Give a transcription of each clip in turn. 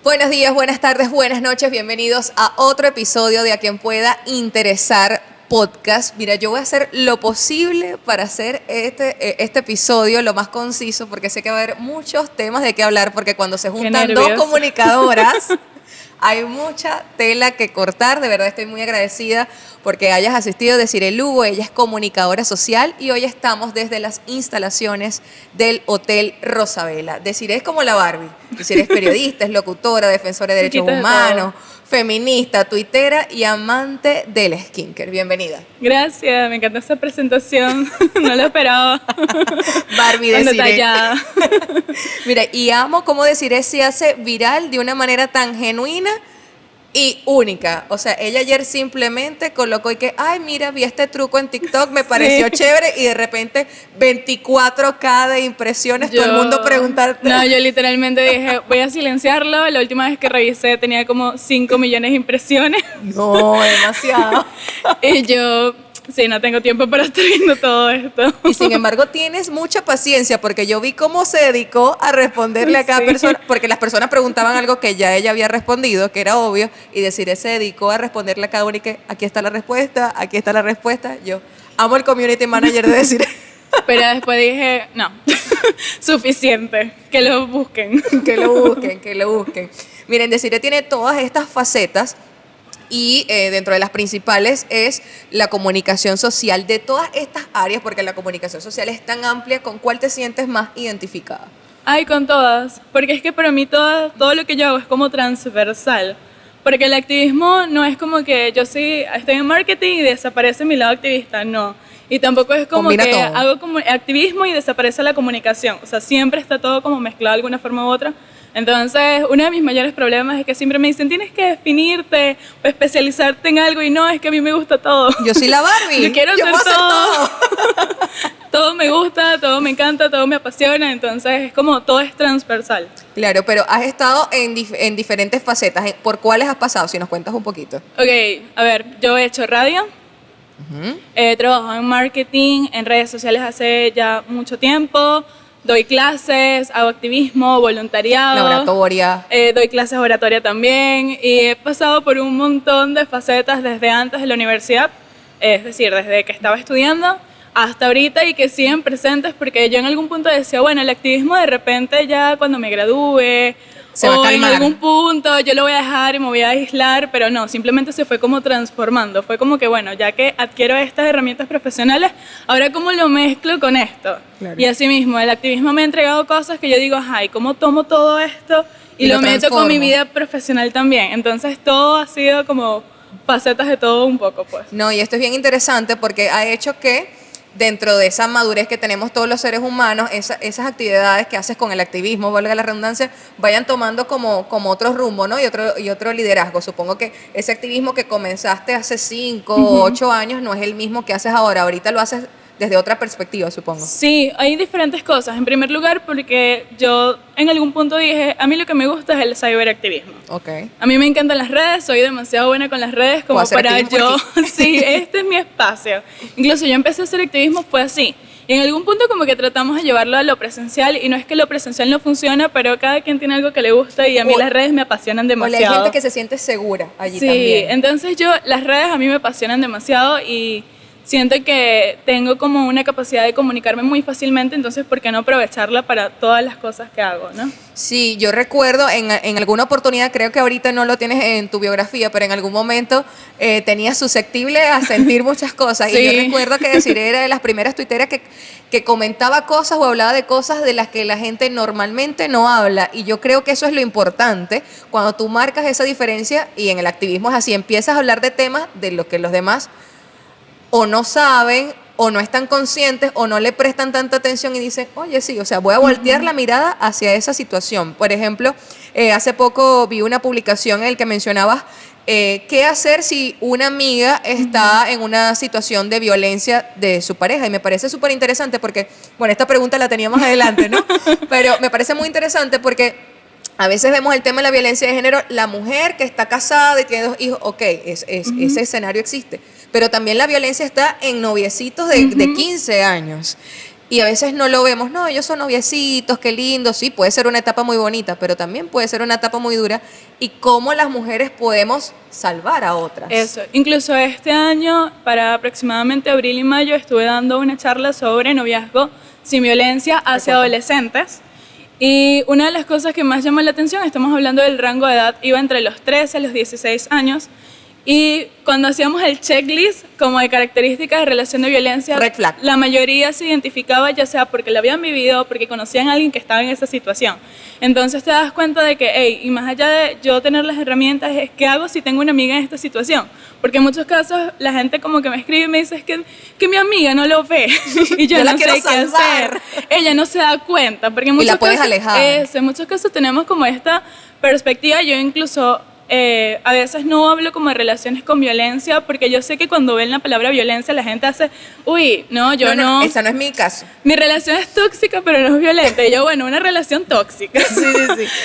Buenos días, buenas tardes, buenas noches, bienvenidos a otro episodio de A Quien Pueda Interesar Podcast. Mira, yo voy a hacer lo posible para hacer este episodio lo más conciso, porque sé que va a haber muchos temas de qué hablar, porque cuando se juntan dos comunicadoras hay mucha tela que cortar. De verdad estoy muy agradecida porque hayas asistido. Desiree Lugo, ella es comunicadora social y hoy estamos desde las instalaciones del Hotel Rosabella. Desiree es como la Barbie. Desiree es periodista, es locutora, defensora de derechos humanos, feminista, tuitera y amante del skincare. Bienvenida. Gracias, me encanta esa presentación. No lo esperaba. Barbie Desiree. Mira, y amo cómo Desiree se hace viral de una manera tan genuina y única. O sea, ella ayer simplemente colocó y que, ay, mira, vi este truco en TikTok, me pareció chévere, y de repente 24K de impresiones, todo el mundo preguntarte. No, yo literalmente dije, voy a silenciarlo. La última vez que revisé tenía como 5 millones de impresiones. No, demasiado. Y yo, sí, no tengo tiempo para estar viendo todo esto. Y sin embargo tienes mucha paciencia, porque yo vi cómo se dedicó a responderle a cada persona, porque las personas preguntaban algo que ya ella había respondido, que era obvio, y Desiree se dedicó a responderle a cada uno y que aquí está la respuesta, aquí está la respuesta. Yo amo el community manager de Desiree. Pero después dije, no, suficiente, que lo busquen. Que lo busquen, que lo busquen. Miren, Desiree tiene todas estas facetas. Y dentro de las principales es la comunicación social. De todas estas áreas, porque la comunicación social es tan amplia, ¿con cuál te sientes más identificada? Ay, con todas, porque es que para mí todo lo que yo hago es como transversal. Porque el activismo no es como que yo sí estoy en marketing y desaparece mi lado activista, no. Y tampoco es como combina que todo. hago como activismo y desaparece la comunicación. O sea, siempre está todo como mezclado de alguna forma u otra. Entonces, uno de mis mayores problemas es que siempre me dicen, tienes que definirte o especializarte en algo, y no, es que a mí me gusta todo. Yo soy la Barbie. Yo quiero hacer puedo todo. Todo me gusta, todo me encanta, todo me apasiona, entonces es como todo es transversal. Claro, pero has estado en diferentes facetas. ¿Por cuáles has pasado? Si nos cuentas un poquito. Ok, a ver, yo he hecho radio, he trabajado en marketing, en redes sociales hace ya mucho tiempo. Doy clases, hago activismo, voluntariado. La oratoria. Doy clases de oratoria también. Y he pasado por un montón de facetas desde antes de la universidad. Es decir, desde que estaba estudiando hasta ahorita, y que siguen presentes, porque yo en algún punto decía, bueno, el activismo de repente ya cuando me gradúe se va a calmar. En algún punto yo lo voy a dejar y me voy a aislar, pero no, simplemente se fue como transformando. Fue como que, bueno, ya que adquiero estas herramientas profesionales, ahora cómo lo mezclo con esto. Claro. Y así mismo, el activismo me ha entregado cosas que yo digo, ay, ¿cómo tomo todo esto y lo meto con mi vida profesional también? Entonces todo ha sido como facetas de todo un poco, pues. No, y esto es bien interesante porque ha hecho que dentro de esa madurez que tenemos todos los seres humanos, esas actividades que haces con el activismo, valga la redundancia, vayan tomando como otro rumbo, ¿no? Y otro liderazgo. Supongo que ese activismo que comenzaste hace 5 o 8 años no es el mismo que haces ahora. Ahorita lo haces desde otra perspectiva, supongo. Sí, hay diferentes cosas. En primer lugar, porque yo en algún punto dije, a mí lo que me gusta es el ciberactivismo. Okay. A mí me encantan las redes, soy demasiado buena con las redes como para yo... Sí, este es mi espacio. Incluso yo empecé a hacer activismo, fue así. Y en algún punto como que tratamos de llevarlo a lo presencial, y no es que lo presencial no funciona, pero cada quien tiene algo que le gusta, y a mí las redes me apasionan demasiado. O hay gente que se siente segura allí también. Sí, entonces las redes a mí me apasionan demasiado, y siento que tengo como una capacidad de comunicarme muy fácilmente, entonces ¿por qué no aprovecharla para todas las cosas que hago, no? Sí, yo recuerdo en alguna oportunidad, creo que ahorita no lo tienes en tu biografía, pero en algún momento tenías susceptible a sentir muchas cosas. Sí. Y yo recuerdo que Desiree era de las primeras tuiteras que comentaba cosas o hablaba de cosas de las que la gente normalmente no habla. Y yo creo que eso es lo importante, cuando tú marcas esa diferencia, y en el activismo es así, empiezas a hablar de temas de los que los demás o no saben, o no están conscientes, o no le prestan tanta atención y dicen, oye, sí, o sea, voy a voltear la mirada hacia esa situación. Por ejemplo, hace poco vi una publicación en la que mencionabas qué hacer si una amiga está en una situación de violencia de su pareja. Y me parece súper interesante porque, bueno, esta pregunta la tenía más adelante, ¿no? Pero me parece muy interesante porque a veces vemos el tema de la violencia de género, la mujer que está casada y tiene 2 hijos, ok, ese escenario existe. Pero también la violencia está en noviecitos de 15 años. Y a veces no lo vemos, no, ellos son noviecitos, qué lindo, sí, puede ser una etapa muy bonita, pero también puede ser una etapa muy dura. Y cómo las mujeres podemos salvar a otras. Eso, incluso este año, para aproximadamente abril y mayo, estuve dando una charla sobre noviazgo sin violencia hacia adolescentes. Y una de las cosas que más llama la atención, estamos hablando del rango de edad, iba entre los 13 a los 16 años. Y cuando hacíamos el checklist como de características de relación de violencia, Red flag. la mayoría se identificaba ya sea porque la habían vivido o porque conocían a alguien que estaba en esa situación. Entonces te das cuenta de que, hey, y más allá de yo tener las herramientas, es ¿qué hago si tengo una amiga en esta situación? Porque en muchos casos la gente como que me escribe y me dice que mi amiga no lo ve y yo la no sé quiero qué salvar. hacer. Ella no se da cuenta. Porque en Y la muchos puedes casos, alejar. en muchos casos tenemos como esta perspectiva. Yo incluso a veces no hablo como de relaciones con violencia porque yo sé que cuando ven la palabra violencia la gente hace, uy, no, yo no. Esa no es mi caso. Mi relación es tóxica pero no es violenta. Y yo, bueno, una relación tóxica. Sí.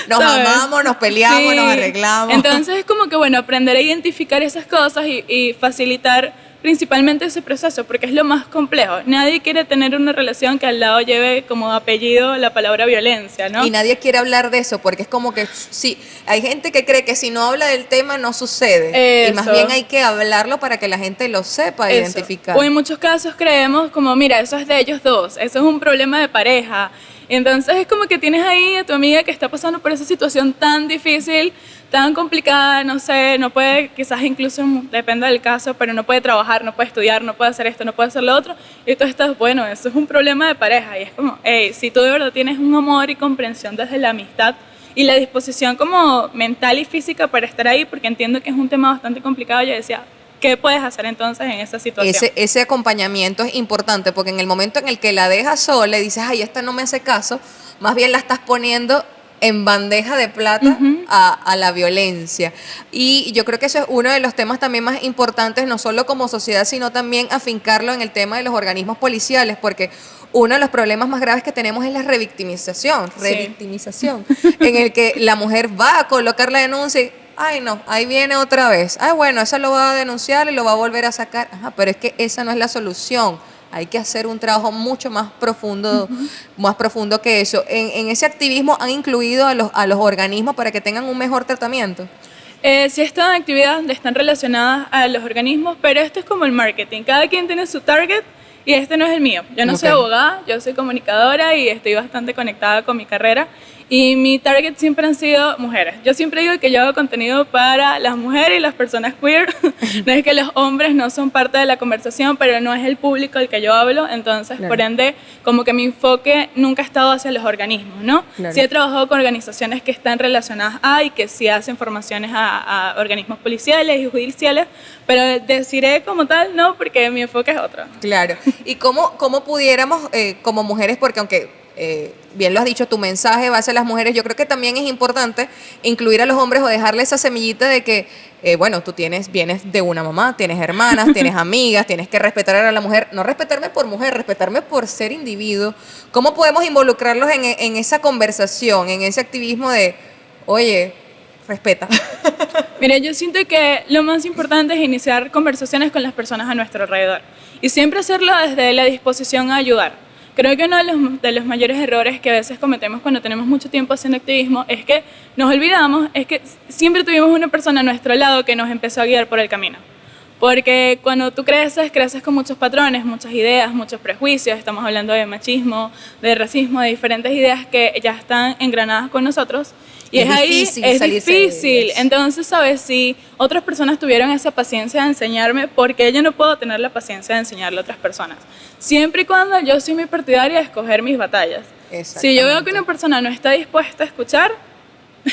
Nos ¿Sabes? amamos, nos peleamos, Sí. nos arreglamos. Entonces es como que, bueno, aprender a identificar esas cosas y facilitar principalmente ese proceso, porque es lo más complejo. Nadie quiere tener una relación que al lado lleve como apellido la palabra violencia, ¿no? Y nadie quiere hablar de eso, porque es como que, sí, hay gente que cree que si no habla del tema no sucede. Eso. Y más bien hay que hablarlo para que la gente lo sepa Eso. identificar. O en muchos casos creemos como, mira, eso es de ellos dos, eso es un problema de pareja. Entonces es como que tienes ahí a tu amiga que está pasando por esa situación tan difícil, tan complicada, no sé, no puede, quizás incluso depende del caso, pero no puede trabajar, no puede estudiar, no puede hacer esto, no puede hacer lo otro. Y tú estás, bueno, eso es un problema de pareja. Y es como, hey, si tú de verdad tienes un amor y comprensión desde la amistad y la disposición como mental y física para estar ahí, porque entiendo que es un tema bastante complicado, yo decía, ¿qué puedes hacer entonces en esa situación? Ese acompañamiento es importante, porque en el momento en el que la dejas sola y dices, ay, esta no me hace caso, más bien la estás poniendo en bandeja de plata a la violencia. Y yo creo que eso es uno de los temas también más importantes, no solo como sociedad, sino también afincarlo en el tema de los organismos policiales, porque uno de los problemas más graves que tenemos es la revictimización, en el que la mujer va a colocar la denuncia y, ay no, ahí viene otra vez, ay bueno, esa lo va a denunciar y lo va a volver a sacar, ajá, pero es que esa no es la solución. Hay que hacer un trabajo mucho más profundo, que eso. En ese activismo han incluido a los organismos para que tengan un mejor tratamiento. Sí están actividades donde están relacionadas a los organismos, pero esto es como el marketing. Cada quien tiene su target y este no es el mío. Yo no soy abogada, yo soy comunicadora y estoy bastante conectada con mi carrera. Y mi target siempre han sido mujeres. Yo siempre digo que yo hago contenido para las mujeres y las personas queer. No es que los hombres no son parte de la conversación, pero no es el público al que yo hablo. Entonces, claro, por ende, como que mi enfoque nunca ha estado hacia los organismos, ¿no? Claro. Sí he trabajado con organizaciones que están relacionadas y que sí hacen formaciones a organismos policiales y judiciales, pero deciré como tal, no, porque mi enfoque es otro. Claro. ¿Y cómo pudiéramos, como mujeres, porque aunque bien lo has dicho, tu mensaje va hacia las mujeres, yo creo que también es importante incluir a los hombres o dejarle esa semillita de que, bueno, tú vienes de una mamá, tienes hermanas, tienes amigas, tienes que respetar a la mujer, no respetarme por mujer, respetarme por ser individuo. ¿Cómo podemos involucrarlos en esa conversación, en ese activismo de, oye, respeta? Mira, yo siento que lo más importante es iniciar conversaciones con las personas a nuestro alrededor y siempre hacerlo desde la disposición a ayudar. Creo que uno de los mayores errores que a veces cometemos cuando tenemos mucho tiempo haciendo activismo es que nos olvidamos, es que siempre tuvimos una persona a nuestro lado que nos empezó a guiar por el camino. Porque cuando tú creces con muchos patrones, muchas ideas, muchos prejuicios, estamos hablando de machismo, de racismo, de diferentes ideas que ya están engranadas con nosotros. Y es difícil. Entonces, ¿sabes? Si otras personas tuvieron esa paciencia de enseñarme, ¿por qué yo no puedo tener la paciencia de enseñarle a otras personas? Siempre y cuando yo soy muy partidaria de escoger mis batallas. Si yo veo que una persona no está dispuesta a escuchar,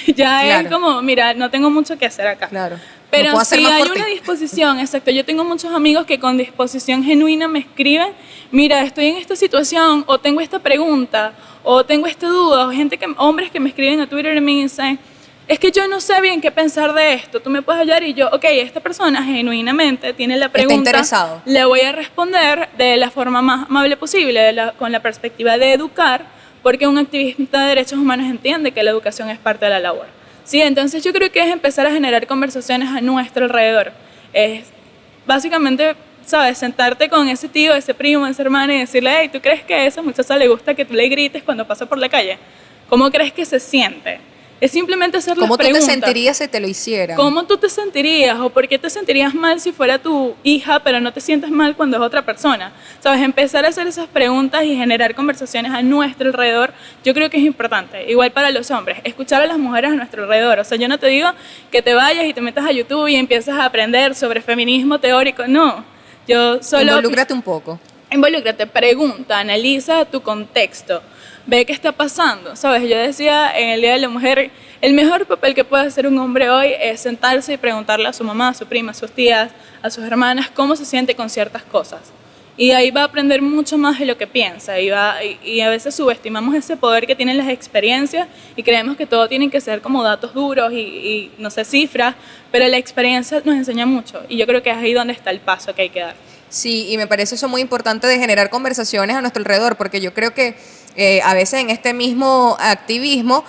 ya claro, es como, mira, no tengo mucho que hacer acá. Claro. Pero no si hay una disposición, exacto, yo tengo muchos amigos que con disposición genuina me escriben, mira, estoy en esta situación, o tengo esta pregunta, o tengo esta duda, o hombres que me escriben a Twitter y me dicen, es que yo no sé bien qué pensar de esto, tú me puedes ayudar, y yo, ok, esta persona genuinamente tiene la pregunta, está interesado, le voy a responder de la forma más amable posible, con la perspectiva de educar, porque un activista de derechos humanos entiende que la educación es parte de la labor. Sí, entonces yo creo que es empezar a generar conversaciones a nuestro alrededor. Es básicamente ¿sabes? Sentarte con ese tío, ese primo, esa hermana y decirle, hey, ¿tú crees que a esa muchacha le gusta que tú le grites cuando pasa por la calle? ¿Cómo crees que se siente? Es simplemente hacer las preguntas. ¿Cómo tú te sentirías si te lo hicieran? ¿Cómo tú te sentirías? ¿O por qué te sentirías mal si fuera tu hija, pero no te sientes mal cuando es otra persona? ¿Sabes? Empezar a hacer esas preguntas y generar conversaciones a nuestro alrededor, yo creo que es importante. Igual para los hombres, escuchar a las mujeres a nuestro alrededor. O sea, yo no te digo que te vayas y te metas a YouTube y empiezas a aprender sobre feminismo teórico. No. Yo solo... Involúcrate un poco. Involúcrate, pregunta, analiza tu contexto. Ve qué está pasando, ¿sabes? Yo decía en el Día de la Mujer, el mejor papel que puede hacer un hombre hoy es sentarse y preguntarle a su mamá, a su prima, a sus tías, a sus hermanas cómo se siente con ciertas cosas. Y ahí va a aprender mucho más de lo que piensa y a veces subestimamos ese poder que tienen las experiencias y creemos que todo tiene que ser como datos duros y no sé, cifras, pero la experiencia nos enseña mucho y yo creo que es ahí donde está el paso que hay que dar. Sí, y me parece eso muy importante de generar conversaciones a nuestro alrededor, porque yo creo que a veces en este mismo activismo,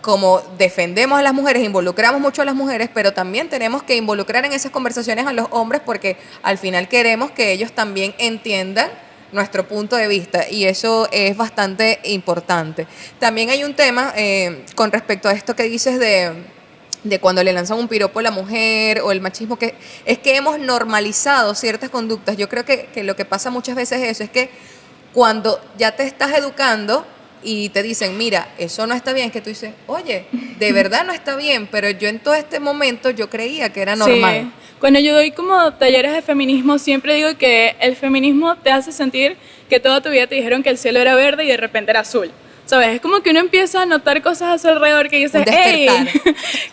como defendemos a las mujeres, involucramos mucho a las mujeres, pero también tenemos que involucrar en esas conversaciones a los hombres porque al final queremos que ellos también entiendan nuestro punto de vista y eso es bastante importante. También hay un tema con respecto a esto que dices de cuando le lanzan un piropo a la mujer o el machismo, que es que hemos normalizado ciertas conductas. Yo creo que lo que pasa muchas veces es eso, es que cuando ya te estás educando y te dicen, mira, eso no está bien, que tú dices, oye, de verdad no está bien, pero yo en todo este momento yo creía que era normal. Sí. Cuando yo doy como talleres de feminismo, siempre digo que el feminismo te hace sentir que toda tu vida te dijeron que el cielo era verde y de repente era azul. ¿Sabes? Es como que uno empieza a notar cosas a su alrededor que dices, hey,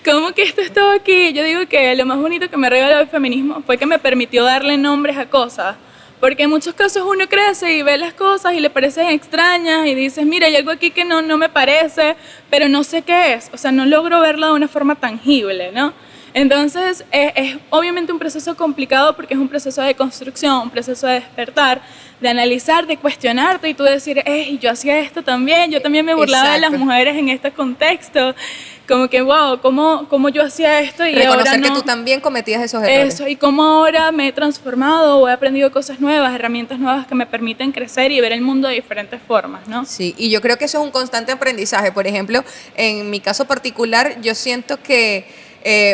¿cómo que esto estaba aquí? Yo digo que lo más bonito que me regaló el feminismo fue que me permitió darle nombres a cosas. Porque en muchos casos uno crece y ve las cosas y le parecen extrañas y dices, mira, hay algo aquí que no me parece, pero no sé qué es. O sea, no logro verlo de una forma tangible, ¿no? Entonces, es obviamente un proceso complicado porque es un proceso de construcción, un proceso de despertar, de analizar, de cuestionarte y tú decir, yo hacía esto también, yo también me burlaba de las mujeres en este contexto. Como que, wow, ¿cómo yo hacía esto? Y reconocer ahora no. Que tú también cometías esos errores. Eso, y cómo ahora me he transformado o he aprendido cosas nuevas, herramientas nuevas que me permiten crecer y ver el mundo de diferentes formas, ¿no? Sí, y yo creo que eso es un constante aprendizaje. Por ejemplo, en mi caso particular, yo siento que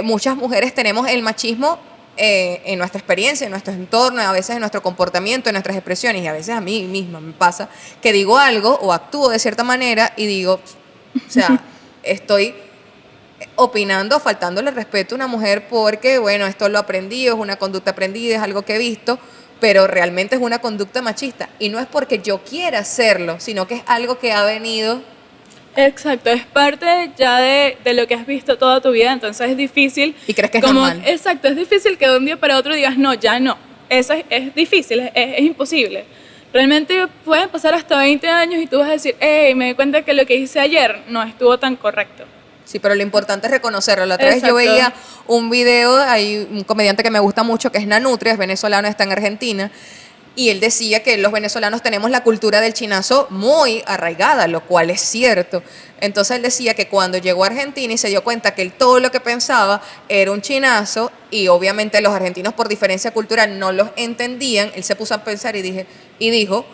muchas mujeres tenemos el machismo en nuestra experiencia, en nuestro entorno, a veces en nuestro comportamiento, en nuestras expresiones, y a veces a mí misma me pasa que digo algo o actúo de cierta manera y digo, o sea, estoy opinando, faltándole respeto a una mujer porque, bueno, esto lo aprendí, es una conducta aprendida, es algo que he visto, pero realmente es una conducta machista. Y no es porque yo quiera hacerlo, sino que es algo que ha venido... Exacto, es parte ya de lo que has visto toda tu vida, entonces es difícil... Y crees que es normal. Exacto, es difícil que de un día para otro digas, no, ya no. Eso es difícil, es imposible. Realmente pueden pasar hasta 20 años y tú vas a decir, me di cuenta que lo que hice ayer no estuvo tan correcto. Sí, pero lo importante es reconocerlo. La otra vez yo veía un video, hay un comediante que me gusta mucho, que es Nanutria, es venezolano, está en Argentina, y él decía que los venezolanos tenemos la cultura del chinazo muy arraigada, lo cual es cierto. Entonces él decía que cuando llegó a Argentina y se dio cuenta que él todo lo que pensaba era un chinazo, y obviamente los argentinos por diferencia cultural no los entendían, él se puso a pensar y dijo,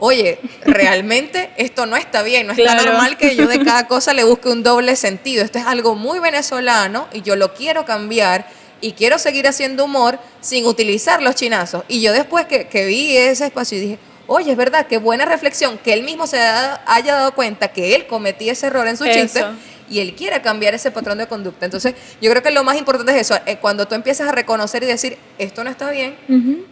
oye, realmente esto no está bien, no está normal que yo de cada cosa le busque un doble sentido. Esto es algo muy venezolano y yo lo quiero cambiar y quiero seguir haciendo humor sin utilizar los chinazos. Y yo después que vi ese espacio y dije, oye, es verdad, qué buena reflexión, que él mismo se haya dado cuenta que él cometía ese error en su chiste y él quiera cambiar ese patrón de conducta. Entonces, yo creo que lo más importante es eso, cuando tú empiezas a reconocer y decir, esto no está bien,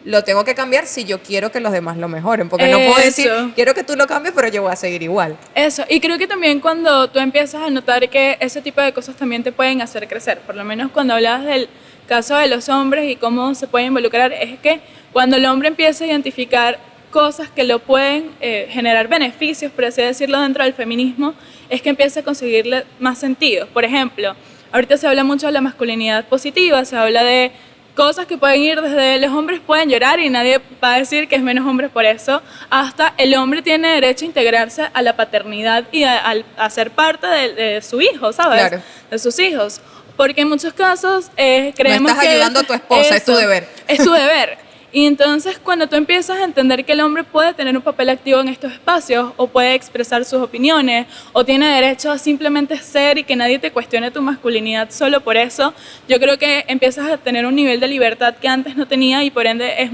lo tengo que cambiar si yo quiero que los demás lo mejoren, porque no puedo decir, quiero que tú lo cambies, pero yo voy a seguir igual. Eso, y creo que también cuando tú empiezas a notar que ese tipo de cosas también te pueden hacer crecer, por lo menos cuando hablabas del caso de los hombres y cómo se pueden involucrar, es que cuando el hombre empieza a identificar cosas que lo pueden generar beneficios, por así decirlo, dentro del feminismo, es que empieza a conseguirle más sentido. Por ejemplo, ahorita se habla mucho de la masculinidad positiva, se habla de cosas que pueden ir desde los hombres pueden llorar y nadie va a decir que es menos hombre por eso, hasta el hombre tiene derecho a integrarse a la paternidad y a ser parte de su hijo, ¿sabes? Claro. De sus hijos. Porque en muchos casos creemos que... No estás ayudando a tu esposa, es tu deber. Es tu deber. Y entonces cuando tú empiezas a entender que el hombre puede tener un papel activo en estos espacios o puede expresar sus opiniones o tiene derecho a simplemente ser y que nadie te cuestione tu masculinidad solo por eso, yo creo que empiezas a tener un nivel de libertad que antes no tenía y por ende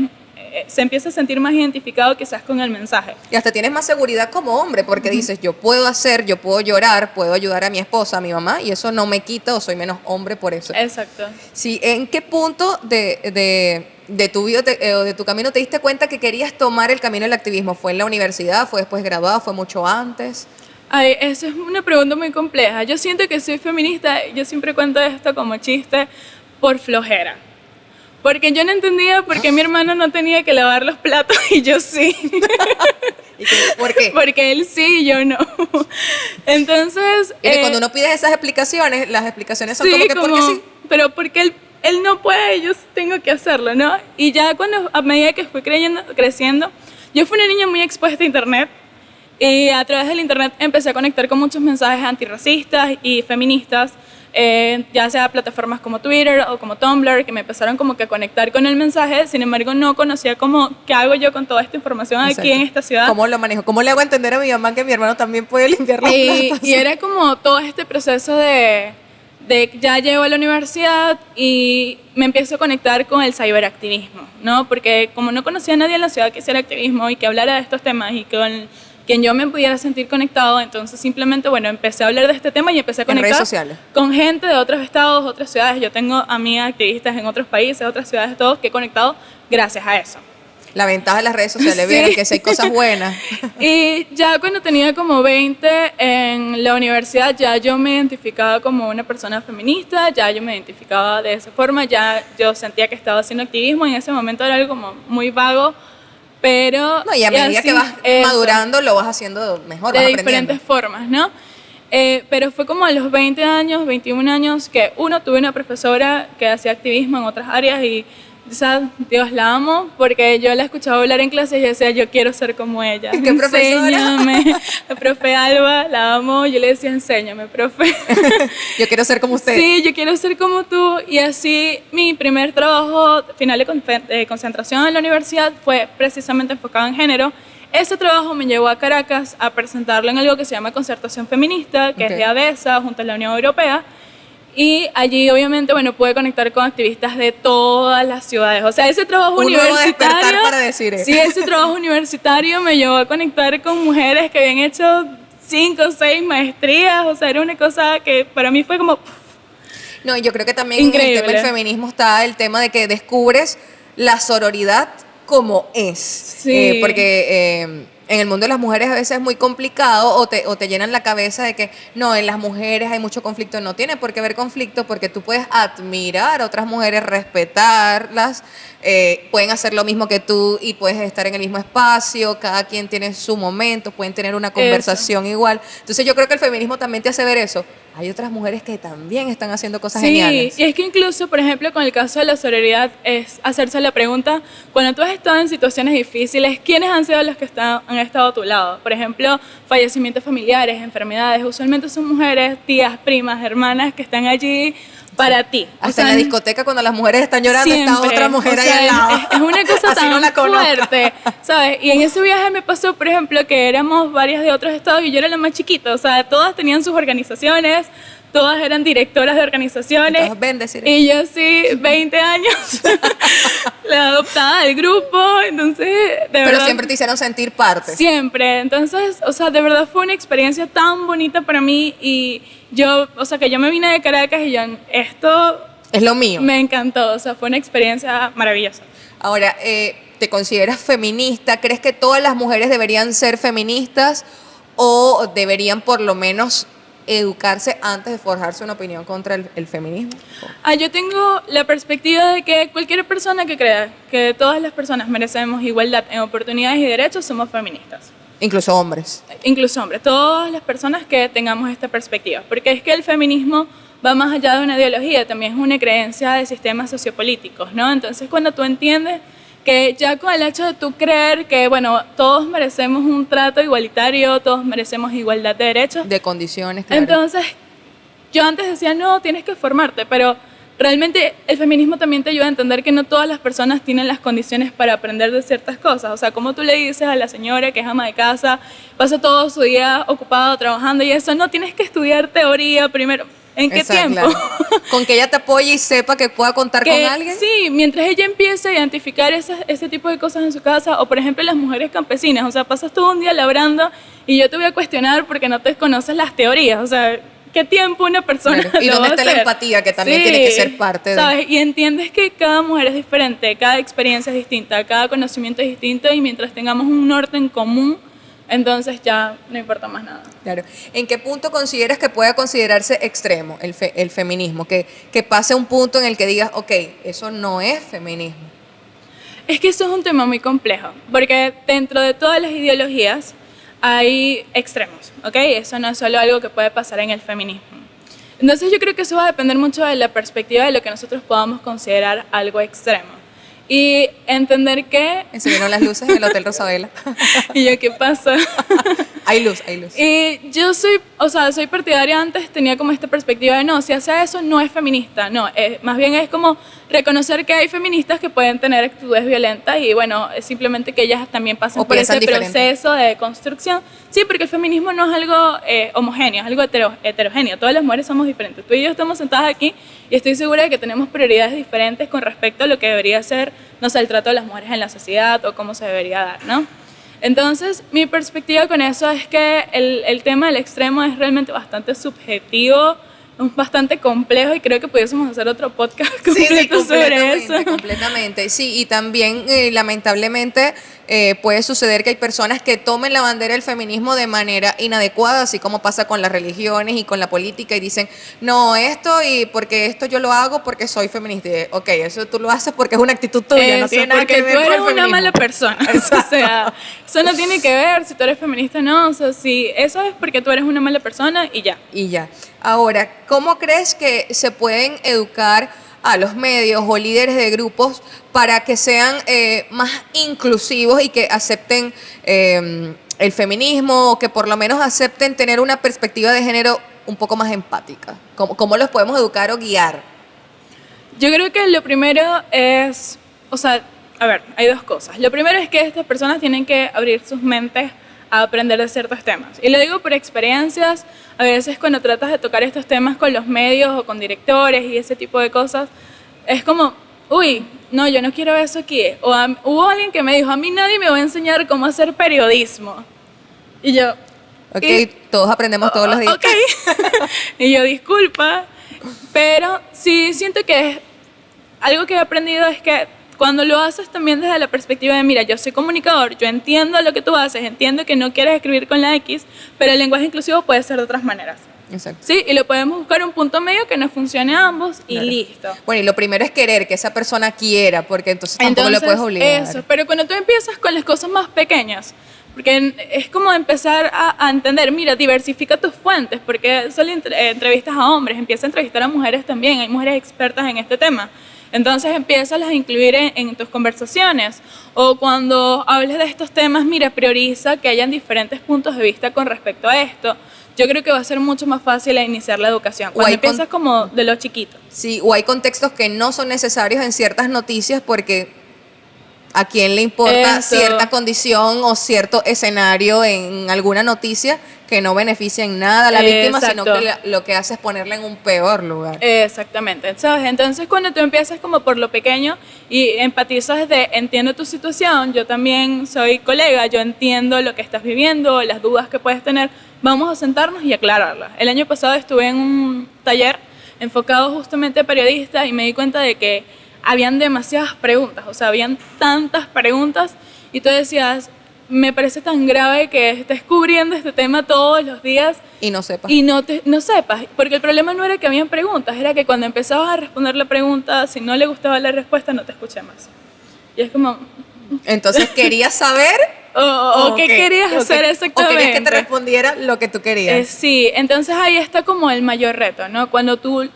se empieza a sentir más identificado quizás con el mensaje. Y hasta tienes más seguridad como hombre porque dices, yo puedo hacer, yo puedo llorar, puedo ayudar a mi esposa, a mi mamá y eso no me quita o soy menos hombre por eso. Exacto. Sí, ¿en qué punto de tu vida o de tu camino te diste cuenta que querías tomar el camino del activismo? ¿Fue en la universidad? ¿Fue después graduada? ¿Fue mucho antes? Ay, esa es una pregunta muy compleja. Yo siento que soy feminista, yo siempre cuento esto como chiste, por flojera. Porque yo no entendía por qué mi hermano no tenía que lavar los platos y yo sí. ¿Por qué? Porque él sí y yo no. Entonces... Y cuando uno pide esas explicaciones, las explicaciones son sí, como que porque sí. Pero porque él no puede, yo tengo que hacerlo, ¿no? Y ya a medida que fui creciendo, yo fui una niña muy expuesta a internet. Y a través del internet empecé a conectar con muchos mensajes antirracistas y feministas. Ya sea plataformas como Twitter o como Tumblr, que me empezaron como que a conectar con el mensaje, sin embargo no conocía qué hago yo con toda esta información aquí en esta ciudad. ¿Cómo lo manejo? ¿Cómo le hago entender a mi mamá que mi hermano también puede limpiar los platos? Y era como todo este proceso de ya llego a la universidad y me empiezo a conectar con el ciberactivismo, ¿no? Porque como no conocía a nadie en la ciudad que hiciera activismo y que hablara de estos temas y con quien yo me pudiera sentir conectado, entonces simplemente, bueno, empecé a hablar de este tema y empecé a conectar en redes sociales con gente de otros estados, otras ciudades. Yo tengo amigas activistas en otros países, otras ciudades, todos que he conectado gracias a eso. La ventaja de las redes sociales, sí. vieron que si hay cosas buenas. Y ya cuando tenía como 20 en la universidad, ya yo me identificaba como una persona feminista, ya yo me identificaba de esa forma, ya yo sentía que estaba haciendo activismo, y en ese momento era algo como muy vago. Pero no, y a medida que vas madurando lo vas haciendo mejor, vas aprendiendo. De diferentes formas, ¿no? Pero fue como a los 20 años, 21 años, que tuve una profesora que hacía activismo en otras áreas y, o sea, Dios, la amo, porque yo la escuchaba hablar en clases y yo decía, yo quiero ser como ella. ¿Qué profesora? Enséñame. La profe Alba, la amo, yo le decía, enséñame, profe. Yo quiero ser como usted. Sí, yo quiero ser como tú. Y así mi primer trabajo final de concentración en la universidad fue precisamente enfocado en género. Ese trabajo me llevó a Caracas a presentarlo en algo que se llama Concertación Feminista, que es de ABESA, junto a la Unión Europea. Y allí, obviamente, bueno, pude conectar con activistas de todas las ciudades. O sea, ese trabajo universitario... para decir eso. Sí, ese trabajo universitario me llevó a conectar con mujeres que habían hecho 5 o 6 maestrías. O sea, era una cosa que para mí fue como... No, yo creo que también increíble. En el tema del feminismo está el tema de que descubres la sororidad como es. Sí. Porque en el mundo de las mujeres a veces es muy complicado o te llenan la cabeza de que no, en las mujeres hay mucho conflicto. No tiene por qué haber conflicto porque tú puedes admirar a otras mujeres, respetarlas, pueden hacer lo mismo que tú y puedes estar en el mismo espacio, cada quien tiene su momento, pueden tener una conversación igual. Entonces yo creo que el feminismo también te hace ver eso. Hay otras mujeres que también están haciendo cosas geniales. Sí, y es que incluso, por ejemplo, con el caso de la sororidad, es hacerse la pregunta, cuando tú has estado en situaciones difíciles, ¿quiénes han sido los que han estado a tu lado? Por ejemplo, fallecimientos familiares, enfermedades, usualmente son mujeres, tías, primas, hermanas que están allí para ti. Hasta en la discoteca cuando las mujeres están llorando siempre, está otra mujer ahí al lado. Es una cosa tan no fuerte, ¿sabes? Y en ese viaje me pasó, por ejemplo, que éramos varias de otros estados y yo era la más chiquita. O sea, todas tenían sus organizaciones, todas eran directoras de organizaciones. Y yo sí, 20 años, la adoptada del grupo, entonces, de verdad. Pero siempre te hicieron sentir parte. Siempre, entonces, o sea, de verdad fue una experiencia tan bonita para mí y yo, o sea, que yo me vine de Caracas y yo, esto... Es lo mío. Me encantó, o sea, fue una experiencia maravillosa. Ahora, ¿te consideras feminista? ¿Crees que todas las mujeres deberían ser feministas o deberían por lo menos educarse antes de forjarse una opinión contra el feminismo? Yo tengo la perspectiva de que cualquier persona que crea que todas las personas merecemos igualdad en oportunidades y derechos, somos feministas. Incluso hombres. Incluso hombres, todas las personas que tengamos esta perspectiva, porque es que el feminismo va más allá de una ideología, también es una creencia de sistemas sociopolíticos, ¿no? Entonces, cuando tú entiendes que ya con el hecho de tú creer que, bueno, todos merecemos un trato igualitario, todos merecemos igualdad de derechos. De condiciones, claro. Entonces, yo antes decía, no, tienes que formarte, pero realmente el feminismo también te ayuda a entender que no todas las personas tienen las condiciones para aprender de ciertas cosas. O sea, como tú le dices a la señora que es ama de casa, pasa todo su día ocupado trabajando y eso, no tienes que estudiar teoría primero. ¿En qué tiempo? Claro. Con que ella te apoye y sepa que pueda contar con alguien. Sí, mientras ella empiece a identificar ese tipo de cosas en su casa, o por ejemplo las mujeres campesinas, o sea, pasas todo un día labrando y yo te voy a cuestionar porque no te conoces las teorías, o sea, ¿qué tiempo una persona claro. ¿Y dónde está la empatía que también tiene que ser parte de? ¿Sabes? Y entiendes que cada mujer es diferente, cada experiencia es distinta, cada conocimiento es distinto y mientras tengamos un norte en común, entonces ya no importa más nada. Claro. ¿En qué punto consideras que pueda considerarse extremo el feminismo? Que pase un punto en el que digas, ok, eso no es feminismo. Es que eso es un tema muy complejo, porque dentro de todas las ideologías hay extremos, ¿ok? Eso no es solo algo que puede pasar en el feminismo. Entonces yo creo que eso va a depender mucho de la perspectiva de lo que nosotros podamos considerar algo extremo. Y entender que... Encendieron las luces en el Hotel Rosabela. Y yo, ¿qué pasa? Hay luz, hay luz. Y yo soy partidaria antes, tenía como esta perspectiva de no, si hace eso no es feminista, no, más bien es como reconocer que hay feministas que pueden tener actitudes violentas y bueno, es simplemente que ellas también pasen por ese proceso de construcción. Sí, porque el feminismo no es algo homogéneo, es algo heterogéneo, todas las mujeres somos diferentes. Tú y yo estamos sentadas aquí y estoy segura de que tenemos prioridades diferentes con respecto a lo que debería ser, no sé, el trato de las mujeres en la sociedad o cómo se debería dar, ¿no? Entonces, mi perspectiva con eso es que el tema del extremo es realmente bastante subjetivo, es bastante complejo y creo que pudiésemos hacer otro podcast completo sobre eso. Completamente, sí, y también lamentablemente puede suceder que hay personas que tomen la bandera del feminismo de manera inadecuada, así como pasa con las religiones y con la política y dicen, no, esto y porque esto yo lo hago porque soy feminista. Ok, eso tú lo haces porque es una actitud tuya, no tiene nada que ver con el feminismo. Porque tú eres una mala persona, o sea, eso no tiene que ver si tú eres feminista o no, o sea, si eso es porque tú eres una mala persona y ya. Y ya. Ahora, ¿cómo crees que se pueden educar a los medios o líderes de grupos para que sean más inclusivos y que acepten el feminismo o que por lo menos acepten tener una perspectiva de género un poco más empática? ¿Cómo los podemos educar o guiar? Yo creo que lo primero es, o sea, a ver, hay dos cosas. Lo primero es que estas personas tienen que abrir sus mentes a aprender de ciertos temas. Y lo digo por experiencias, a veces cuando tratas de tocar estos temas con los medios o con directores y ese tipo de cosas, es como, uy, no, yo no quiero eso aquí. O hubo alguien que me dijo, a mí nadie me va a enseñar cómo hacer periodismo. Y yo... Ok, todos aprendemos todos los días. Ok. Y yo, disculpa, pero sí siento que algo que he aprendido es que cuando lo haces también desde la perspectiva de, mira, yo soy comunicador, yo entiendo lo que tú haces, entiendo que no quieres escribir con la X, pero el lenguaje inclusivo puede ser de otras maneras. Exacto. Sí, y lo podemos buscar un punto medio que nos funcione a ambos y claro. Listo. Bueno, y lo primero es querer que esa persona quiera, porque entonces tampoco lo puedes obligar. Eso, pero cuando tú empiezas con las cosas más pequeñas, porque es como empezar a entender, mira, diversifica tus fuentes, porque solo entrevistas a hombres, empieza a entrevistar a mujeres también, hay mujeres expertas en este tema. Entonces empiezas a incluir en tus conversaciones o cuando hables de estos temas, mira, prioriza que hayan diferentes puntos de vista con respecto a esto. Yo creo que va a ser mucho más fácil iniciar la educación cuando empiezas como de lo chiquito. Sí, o hay contextos que no son necesarios en ciertas noticias porque a quién le importa cierta condición o cierto escenario en alguna noticia que no beneficia en nada a la víctima, sino que lo que hace es ponerla en un peor lugar. Exactamente, ¿sabes? Entonces cuando tú empiezas como por lo pequeño y empatizas de entiendo tu situación, yo también soy colega, yo entiendo lo que estás viviendo, las dudas que puedes tener, vamos a sentarnos y aclararlas. El año pasado estuve en un taller enfocado justamente a periodistas y me di cuenta de que habían demasiadas preguntas, o sea, habían tantas preguntas y tú decías, me parece tan grave que estés cubriendo este tema todos los días y no sepas. Y no sepas, porque el problema no era que habían preguntas, era que cuando empezabas a responder la pregunta, si no le gustaba la respuesta, no te escuché más. Y es como... Entonces, ¿querías saber? o qué querías hacer exactamente. O querías que te respondiera lo que tú querías. Sí, entonces ahí está como el mayor reto, ¿no? Cuando tú...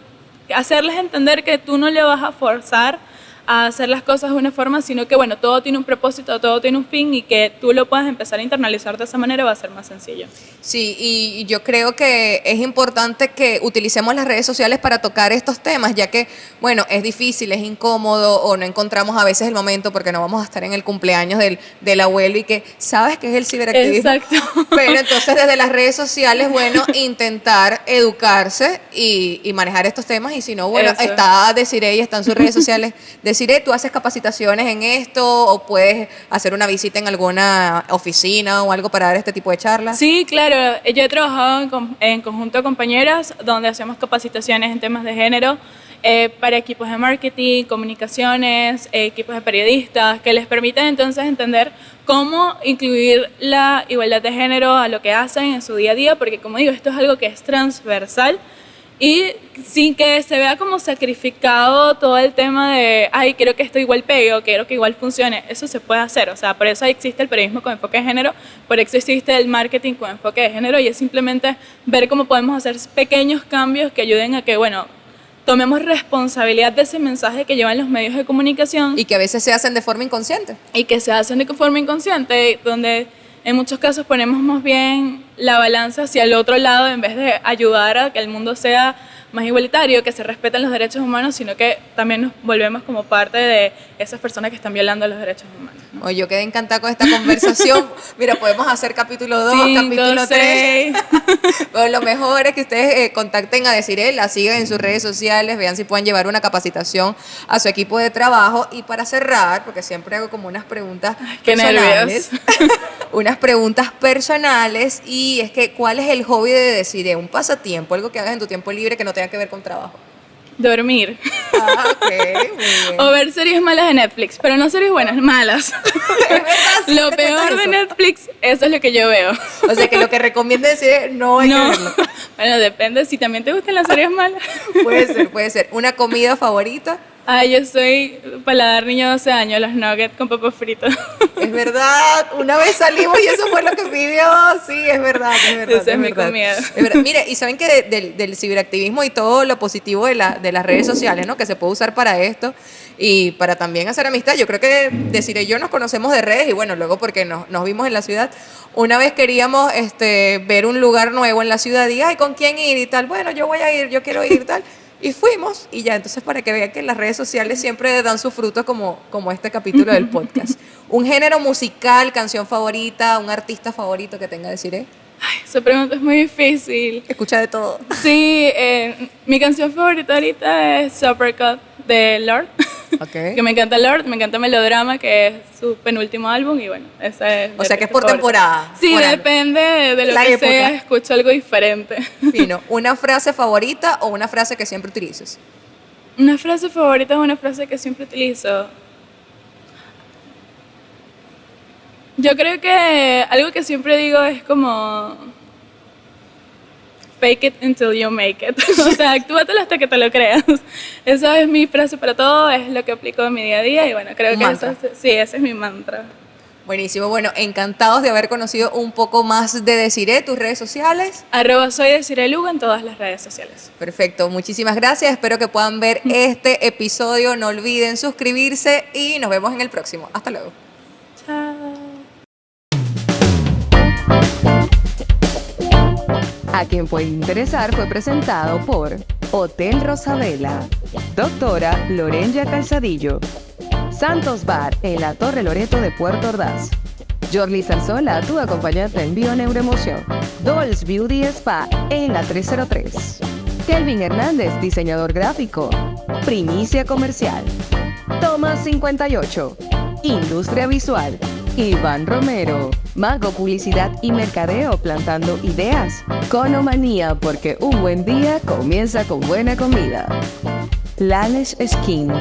hacerles entender que tú no le vas a forzar a hacer las cosas de una forma, sino que, bueno, todo tiene un propósito, todo tiene un fin y que tú lo puedas empezar a internalizar de esa manera va a ser más sencillo. Sí, y yo creo que es importante que utilicemos las redes sociales para tocar estos temas, ya que, bueno, es difícil, es incómodo o no encontramos a veces el momento porque no vamos a estar en el cumpleaños del abuelo y que sabes que es el ciberactivismo. Exacto. Pero entonces desde las redes sociales, bueno, intentar educarse y manejar estos temas y si no, bueno, Eso. está Desiree y está en sus redes sociales. Desiree, ¿tú haces capacitaciones en esto o puedes hacer una visita en alguna oficina o algo para dar este tipo de charlas? Sí, claro. Yo he trabajado en conjunto de compañeras donde hacemos capacitaciones en temas de género para equipos de marketing, comunicaciones, equipos de periodistas, que les permiten entonces entender cómo incluir la igualdad de género a lo que hacen en su día a día, porque como digo, esto es algo que es transversal y sin que se vea como sacrificado todo el tema de, ay, quiero que esto igual pegue o quiero que igual funcione. Eso se puede hacer, o sea, por eso existe el periodismo con enfoque de género, por eso existe el marketing con enfoque de género y es simplemente ver cómo podemos hacer pequeños cambios que ayuden a que, bueno, tomemos responsabilidad de ese mensaje que llevan los medios de comunicación. Y que a veces se hacen de forma inconsciente. Y que se hacen de forma inconsciente, donde en muchos casos ponemos más bien la balanza hacia el otro lado en vez de ayudar a que el mundo sea más igualitario, que se respeten los derechos humanos, sino que también nos volvemos como parte de esas personas que están violando los derechos humanos, ¿no? Oye, yo quedé encantada con esta conversación. Mira, podemos hacer capítulo 2, capítulo 3. Pero lo mejor es que ustedes contacten a Desiree, la sigan en sus redes sociales, vean si pueden llevar una capacitación a su equipo de trabajo. Y para cerrar, porque siempre hago como unas preguntas personales. Unas preguntas personales. Y es que, ¿cuál es el hobby de Desiree? Un pasatiempo, algo que hagas en tu tiempo libre que no tenga que ver con trabajo. Dormir. Ah, ok, muy bien. O ver series malas de Netflix, pero no series buenas, malas. Es verdad, sí, Lo te peor cuentas de eso. Netflix, eso es lo que yo veo. O sea, que lo que recomienda Desiree no hay que verlo. Bueno, depende, si también te gustan las series malas. Puede ser, puede ser. ¿Una comida favorita? Yo soy paladar niño de 12 años, los nuggets con papas fritas. Es verdad, una vez salimos y eso fue lo que pidió. Sí, es verdad, es verdad. Esa es mi comida. Es verdad. Mire, y saben que del ciberactivismo y todo lo positivo de las redes sociales, ¿no? Que se puede usar para esto y para también hacer amistad. Yo creo que Desiree y yo nos conocemos de redes y bueno, luego porque nos vimos en la ciudad. Una vez queríamos ver un lugar nuevo en la ciudad y, ay, ¿con quién ir y tal? Bueno, yo voy a ir, yo quiero ir y tal. Y fuimos y ya, entonces para que vean que las redes sociales siempre dan sus frutos como este capítulo del podcast. ¿Un género musical, canción favorita, un artista favorito que tenga Desiree? Ay, esa pregunta es muy difícil. Escucha de todo. Sí, mi canción favorita ahorita es Supercut de Lorde. Okay. Que me encanta Lorde, me encanta Melodrama, que es su penúltimo álbum y bueno, esa es. O sea que es por temporada. Sí, por año. Depende de lo La que época. sea, escucho algo diferente. Fino. ¿Una frase favorita o una frase que siempre utilices? Una frase favorita es una frase que siempre utilizo. Yo creo que algo que siempre digo es como fake it until you make it. O sea, actúatelo hasta que te lo creas. Esa es mi frase para todo, es lo que aplico en mi día a día y bueno, creo Un que mantra. ese es mi mantra. Buenísimo. Bueno, encantados de haber conocido un poco más de Desiree, tus redes sociales. @soy Desiree Lugo en todas las redes sociales. Perfecto, muchísimas gracias. Espero que puedan ver este episodio. No olviden suscribirse y nos vemos en el próximo. Hasta luego. Chao. A quien puede interesar fue presentado por Hotel Rosabela, Doctora Lorenya Calzadillo, Santos Bar en la Torre Loreto de Puerto Ordaz, Jorly Zarzola, tu acompañante en Bioneuroemoción, Dolls Beauty Spa en la 303, Kelvin Hernández, diseñador gráfico, Primicia Comercial, Tomás 58, Industria Visual, Iván Romero, Mago Publicidad y Mercadeo plantando ideas, Conomanía porque un buen día comienza con buena comida, Lalish Skin,